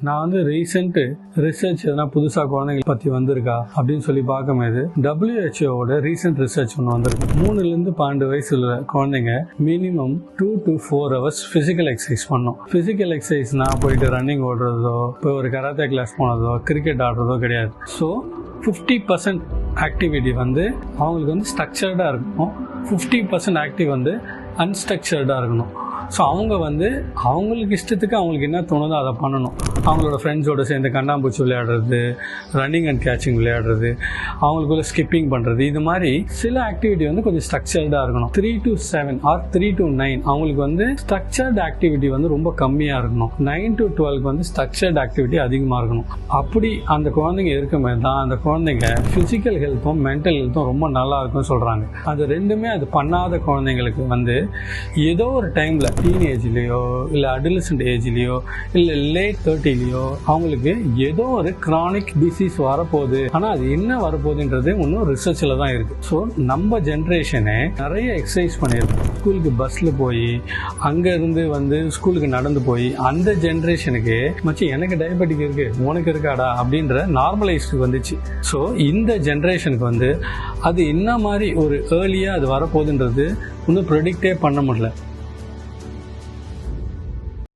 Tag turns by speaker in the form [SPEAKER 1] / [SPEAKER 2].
[SPEAKER 1] நான் வந்து recent research எதனா புதுசாக குழந்தைங்களை பற்றி வந்திருக்கா அப்படின்னு சொல்லி பார்க்கும்போது WHO ரீசெண்ட் ரிசர்ச் ஒன்று வந்திருக்கு. 3-12 வயசு உள்ள குழந்தைங்க minimum 2 to 4 hours physical exercise பண்ணும். ஃபிசிக்கல் எக்ஸசைஸ்னா போயிட்டு ரன்னிங் ஓடுறதோ, இப்போ ஒரு கராத்தே கிளாஸ் போனதோ, கிரிக்கெட் ஆடுறதோ கிடையாது. ஸோ 50% ஆக்டிவிட்டி வந்து அவங்களுக்கு வந்து ஸ்ட்ரக்சர்டாக இருக்கணும், 50% ஆக்டிவ் வந்து அன்ஸ்ட்ரக்சர்டாக இருக்கணும். ஸோ அவங்க வந்து அவங்களுக்கு இஷ்டத்துக்கு அவங்களுக்கு என்ன தோணுதோ அதை பண்ணணும். அவங்களோட ஃப்ரெண்ட்ஸோடு சேர்ந்து கண்ணாம்பூச்சி விளையாடுறது, ரன்னிங் அண்ட் கேட்சிங் விளையாடுறது, அவங்களுக்குள்ள ஸ்கிப்பிங் பண்ணுறது, இது மாதிரி சில ஆக்டிவிட்டி வந்து கொஞ்சம் ஸ்ட்ரக்சர்டாக இருக்கணும். 3 to 7 ஆர் 3 to 9 அவங்களுக்கு வந்து ஸ்ட்ரக்சர்டு ஆக்டிவிட்டி வந்து ரொம்ப கம்மியாக இருக்கணும். 9 to 12 வந்து ஸ்ட்ரக்சர்டு ஆக்டிவிட்டி அதிகமாக இருக்கணும். அப்படி அந்த குழந்தைங்க இருக்கும்போது தான் அந்த குழந்தைங்க ஃபிசிக்கல் ஹெல்த்தும் மென்டல் ஹெல்த்தும் ரொம்ப நல்லா இருக்கும்னு சொல்கிறாங்க. அது ரெண்டுமே அது பண்ணாத குழந்தைங்களுக்கு வந்து ஏதோ ஒரு டைமில் டீனேஜ்லேயோ இல்லை அடலசன்ட் ஏஜ்லேயோ இல்லை லேட் 30லேயோ அவங்களுக்கு ஏதோ ஒரு கிரானிக் டிசீஸ் வரப்போகுது. ஆனால் அது என்ன வரப்போகுதுன்றது இன்னும் ரிசர்ச்சில் தான் இருக்குது. ஸோ நம்ம ஜென்ரேஷனே நிறைய எக்ஸசைஸ் பண்ணியிருக்கோம். ஸ்கூலுக்கு பஸ்ஸில் போய் அங்கேருந்து வந்து ஸ்கூலுக்கு நடந்து போய் அந்த ஜென்ரேஷனுக்கு மச்சி எனக்கு டயபெட்டிக் இருக்குது உனக்கு இருக்காடா அப்படின்ற நார்மலைஸ்டுக்கு வந்துச்சு. ஸோ இந்த ஜென்ரேஷனுக்கு வந்து அது என்ன மாதிரி ஒரு ஏர்லியாக அது வரப்போகுதுன்றது இன்னும் ப்ரெடிக்டே பண்ண முடியல.